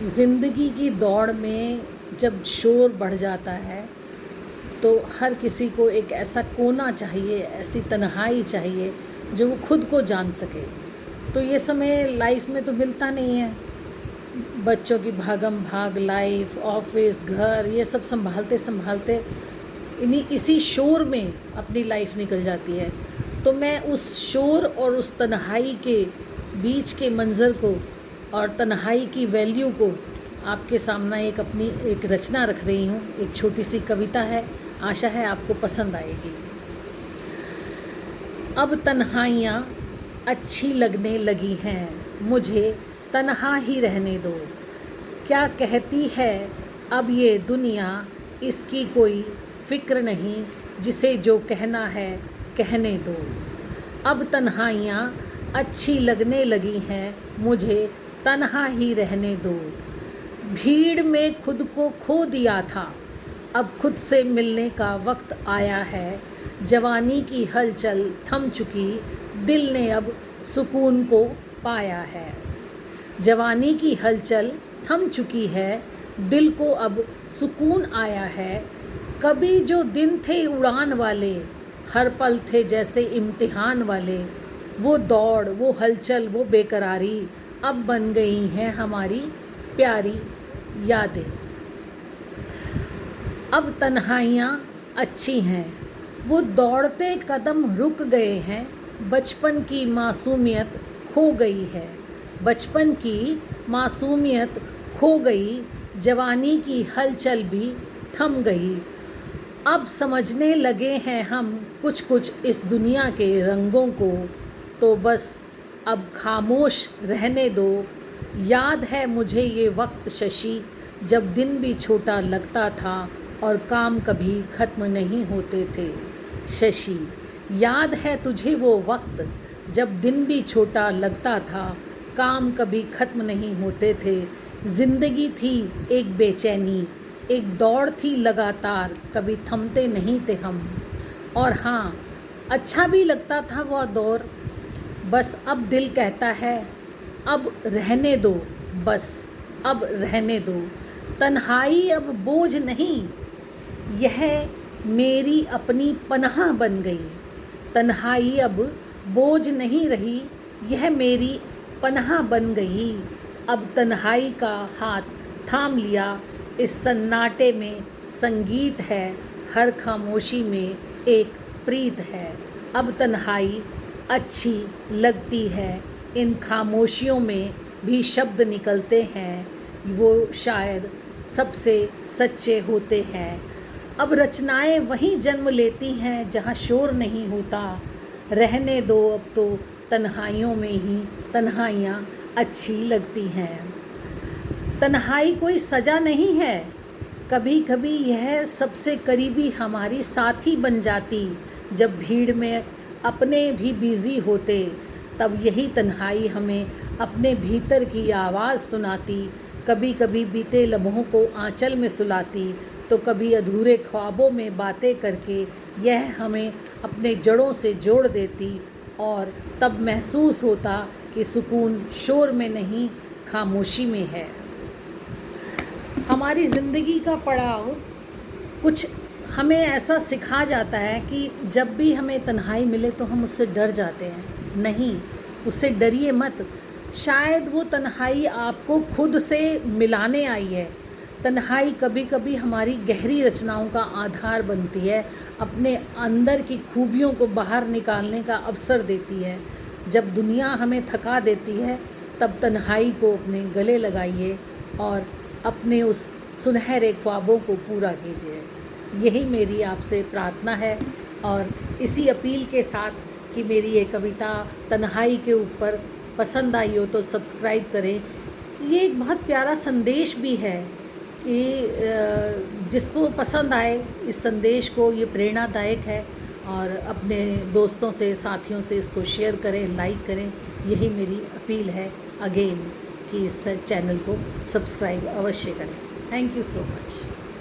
ज़िंदगी की दौड़ में जब शोर बढ़ जाता है तो हर किसी को एक ऐसा कोना चाहिए, ऐसी तन्हाई चाहिए जो वो खुद को जान सके। तो ये समय लाइफ में तो मिलता नहीं है। बच्चों की भागम भाग लाइफ, ऑफिस, घर, ये सब संभालते संभालते इसी शोर में अपनी लाइफ निकल जाती है। तो मैं उस शोर और उस तन्हाई के बीच के मंज़र को और तन्हाई की वैल्यू को आपके सामने अपनी एक रचना रख रही हूँ। एक छोटी सी कविता है, आशा है आपको पसंद आएगी। अब तन्हाइयाँ अच्छी लगने लगी हैं, मुझे तन्हा ही रहने दो। क्या कहती है अब ये दुनिया, इसकी कोई फ़िक्र नहीं, जिसे जो कहना है कहने दो। अब तन्हाइयाँ अच्छी लगने लगी हैं, मुझे तन्हा ही रहने दो। भीड़ में खुद को खो दिया था, अब खुद से मिलने का वक्त आया है। जवानी की हलचल थम चुकी, दिल ने अब सुकून को पाया है। जवानी की हलचल थम चुकी है, दिल को अब सुकून आया है। कभी जो दिन थे उड़ान वाले, हर पल थे जैसे इम्तिहान वाले। वो दौड़, वो हलचल, वो बेकरारी अब बन गई हैं हमारी प्यारी यादें। अब तन्हाइयाँ अच्छी हैं, वो दौड़ते कदम रुक गए हैं। बचपन की मासूमियत खो गई है, बचपन की मासूमियत खो गई। जवानी की हलचल भी थम गई। अब समझने लगे हैं हम कुछ कुछ इस दुनिया के रंगों को। तो बस अब खामोश रहने दो। याद है मुझे ये वक्त शशि, जब दिन भी छोटा लगता था और काम कभी ख़त्म नहीं होते थे। शशि, याद है तुझे वो वक्त, जब दिन भी छोटा लगता था, काम कभी ख़त्म नहीं होते थे। ज़िंदगी थी एक बेचैनी, एक दौड़ थी लगातार, कभी थमते नहीं थे हम। और हाँ, अच्छा भी लगता था वह दौर। बस अब दिल कहता है अब रहने दो, बस अब रहने दो। तन्हाई अब बोझ नहीं, यह मेरी अपनी पनाह बन गई। तन्हाई अब बोझ नहीं रही, यह मेरी पनाह बन गई। अब तन्हाई का हाथ थाम लिया, इस सन्नाटे में संगीत है, हर खामोशी में एक प्रीत है। अब तन्हाई अच्छी लगती है, इन खामोशियों में भी शब्द निकलते हैं, वो शायद सबसे सच्चे होते हैं। अब रचनाएं वहीं जन्म लेती हैं जहाँ शोर नहीं होता। रहने दो अब तो तन्हाइयों में ही तन्हाइयाँ अच्छी लगती हैं। तन्हाई कोई सज़ा नहीं है, कभी कभी यह सबसे करीबी हमारी साथी बन जाती। जब भीड़ में अपने भी बिज़ी होते, तब यही तन्हाई हमें अपने भीतर की आवाज़ सुनाती। कभी कभी बीते लम्हों को आंचल में सुलाती, तो कभी अधूरे ख्वाबों में बातें करके यह हमें अपने जड़ों से जोड़ देती। और तब महसूस होता कि सुकून शोर में नहीं, खामोशी में है। हमारी ज़िंदगी का पड़ाव कुछ हमें ऐसा सिखा जाता है कि जब भी हमें तन्हाई मिले तो हम उससे डर जाते हैं। नहीं, उससे डरिए मत। शायद वो तन्हाई आपको खुद से मिलाने आई है। तन्हाई कभी कभी हमारी गहरी रचनाओं का आधार बनती है, अपने अंदर की खूबियों को बाहर निकालने का अवसर देती है। जब दुनिया हमें थका देती है, तब तन्हाई को अपने गले लगाइए और अपने उस सुनहरे ख्वाबों को पूरा कीजिए। यही मेरी आपसे प्रार्थना है। और इसी अपील के साथ कि मेरी ये कविता तन्हाई के ऊपर पसंद आई हो तो सब्सक्राइब करें। ये एक बहुत प्यारा संदेश भी है कि जिसको पसंद आए इस संदेश को, ये प्रेरणादायक है। और अपने दोस्तों से, साथियों से इसको शेयर करें, लाइक करें। यही मेरी अपील है अगेन कि इस चैनल को सब्सक्राइब अवश्य करें। Thank you so much.